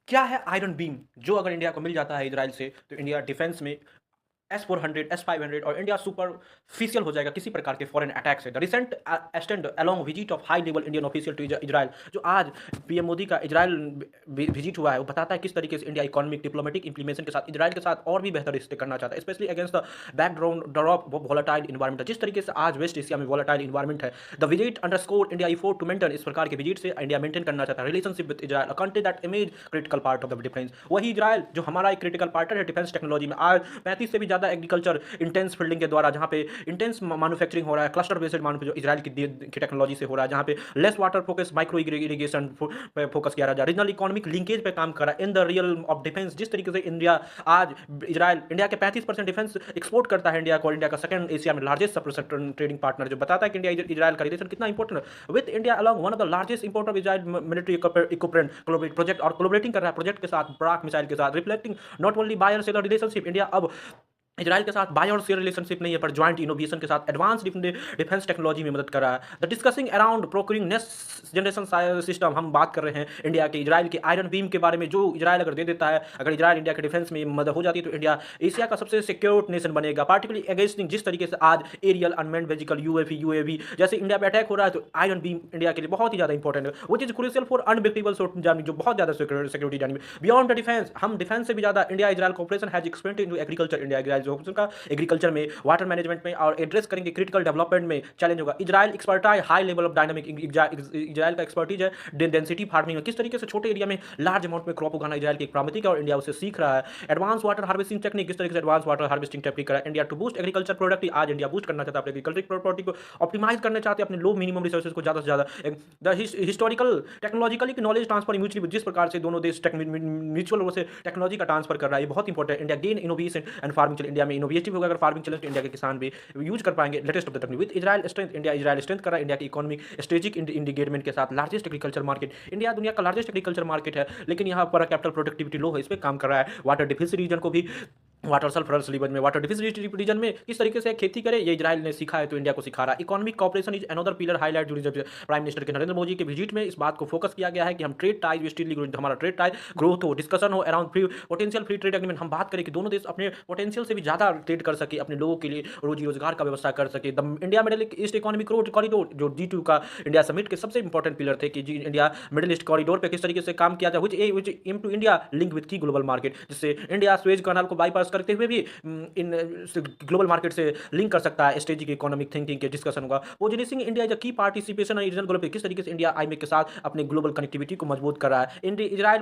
क्या है iron beam? जो अगर इंडिया को मिल जाता है इज़राइल से, तो इंडिया डिफेंस में S-400, S-500 और इंडिया सुपरफिशियल हो जाएगा किसी प्रकार के फॉरेन अटैक से। The recent attend along visit of high level Indian official to Israel, जो आज पीएम मोदी का इजराइल विजिट हुआ है, वो बताता है किस तरीके से इंडिया इकोनॉमिक डिप्लोमेटिक इंप्लीमेशन के साथ इजराइल के साथ और भी बेहतर रिश्ते करना चाहता है, specially against the background of volatile environment. जिस तरीके से आज वेस्ट एशिया में वोलाटाइल इन्वायरमेंट है, the visit underscore India effort to maintain, इस प्रकार के विजिट से इंडिया मेंटेन करना चाहता है relationship with Israel, a country that image critical part of the defence. वही इजराइल जो हमारा एक क्रिटिकल पार्टनर है डिफेंस टेक्नोलॉजी में, आज 35 से भी ज़्यादा एग्रीकल्चर इंटेंस फील्डिंग के द्वारा, जहाँ पे इंटेंस मैन्युफैक्चरिंग हो रहा है, क्लस्टर बेस्ड मैन्युफैक्चरिंग जो इजराइल की टेक्नोलॉजी से हो रहा है, जहाँ पे less water focus micro irrigation पे फोकस किया जा रहा है, रीजनल इकोनॉमिक लिंकेज पे काम कर रहा है in the real of defence. जिस तरीके से इंडिया आज इजराइल इंडिया के 35% डिफेंस एक्सपोर्ट करता है इंडिया को, और इंडिया का सेकंड एशिया में लार्जेस्ट ट्रेडिंग पार्टनर, जो बताता है कि इंडिया इजराइल का रिलेशन कितना इंपॉर्टेंट है। With India along one of the largest importer of Israel military equipment project, और कोलैबोरेटिंग कर रहा है प्रोजेक्ट के साथ, ब्राक मिसाइल के साथ, reflecting not only buyer seller relationship. India अब इजराइल के साथ बाय और शेयर रिलेशनशिप नहीं है, पर ज्वाइंट इनोवेशन के साथ एडवांस डिफेंस टेक्नोलॉजी में मदद कर रहा है। The discussing around procuring next generation system, हम बात कर रहे हैं इंडिया के इजराइल के आयरन बीम के बारे में, जो इजराइल अगर दे देता है, अगर इजराइल इंडिया के डिफेंस में मदद हो जाती है, तो इंडिया एशिया का सबसे सिक्योर नेशन बनेगा, पार्टिकुलरली अगेंस्टिंग जिस तरीके से आज एरियल अनमैन्ड वेहिकल यूएवी जैसे इंडिया पे अटैक हो रहा है, तो आयरन बीम इंडिया के लिए बहुत ही ज़्यादा इंपॉर्टेंट है, which is crucial for unbreakable जानी, जो बहुत ज़्यादा सिक्योरिटी जानी। बियॉन्ड द डिफेंस, हम डिफेंस से भी ज़्यादा India Israel cooperation has expanded into agriculture. India Israel जो का एग्रीकल्चर में, वाटर मैनेजमेंट में, और एड्रेस करेंगे क्रिटिकल डेवलपमेंट में चैलेंज होगा। Israel expertise high level of dynamic, Israel का एक्सपर्टीज है डेंसिटी फार्मिंग में, किस तरीके से छोटे एरिया में लार्ज अमाउंट में क्रॉप उगाना इजराइल की एक प्रामितिक है, और इंडिया उसे सीख रहा है। एडवांस वाटर हार्वेस्टिंग टेक्निक, किस तरीके से एडवांस वाटर हार्वेस्टिंग टेक्निक करा India to boost agriculture product. आज इंडिया बूस्ट करना चाहता है अपने एग्रीकल्चर प्रॉपर्टी को, ऑप्टिमाइज करना चाहते हैं अपने लो मिनिमम रिसोर्सेज को ज़्यादा से ज़्यादा। The historical technologically knowledge transfer mutually, जिस प्रकार से दोनों देश म्यूचुअल रूप से टेक्नोलॉजी का ट्रांसफर कर रहा है, ये बहुत इंपॉर्टेंट है। India gain innovation and farming चले, इंडिया में इनोवेटिव होगा अगर फार्मिंग चले, तो इंडिया के किसान भी यूज कर पाएंगे latest of the technique. With Israel strength, India Israel strength कर रहा है इंडिया की इकोनॉमिक स्ट्रेटेजिक इंडिकेटमेंट के साथ, लार्जेस्ट एग्रीकल्चर मार्केट इंडिया दुनिया का लार्जेस्ट एग्रीकल्चर मार्केट है, लेकिन यहाँ पर कैपिटल प्रोडक्टिविटी लो है, इस पर काम कर रहा है। वाटर डिफिसिट रीजन को भी, वाटर सल्फरस रीजन में, वाटर डिफिसिट रीजन में किस तरीके से खेती करे, ये इजराइल ने सीखा है, तो इंडिया को सिखा रहा है। Economic cooperation is another pillar highlight, prime minister के नरेंद्र मोदी के विजिट में इस बात को फोकस किया गया है कि हम ट्रेड टाइज वेस्टर्नली, हमारा ट्रेड टाइज ग्रोथ हो, डिस्कशन हो around potential free trade agreement. हम बात करें कि दोनों देश अपने पोटेंशियल से भी ज़्यादा ट्रेड कर सके, अपने लोगों के लिए रोजी रोजगार का व्यवस्था कर सके। The India middle east economic corridor, जो G2 का इंडिया समिट के सबसे इंपॉर्टेंट पिलर थे, कि इंडिया मिडिल ईस्ट कॉरिडोर पे किस तरीके से काम किया जाए, which aim to India link with key global market, जिससे इंडिया स्वेज कैनाल को बाईपास करते हुए भी इन ग्लोबल मार्केट से लिंक कर सकता है। स्ट्रेटेजिक इकोनॉमिक थिंकिंग के डिस्कशन होगा। Positioning India as a key participation regional global, किस तरीके से इंडिया आईएमएफ के साथ अपने ग्लोबल कनेक्टिविटी को मजबूत कर रहा है। India Israel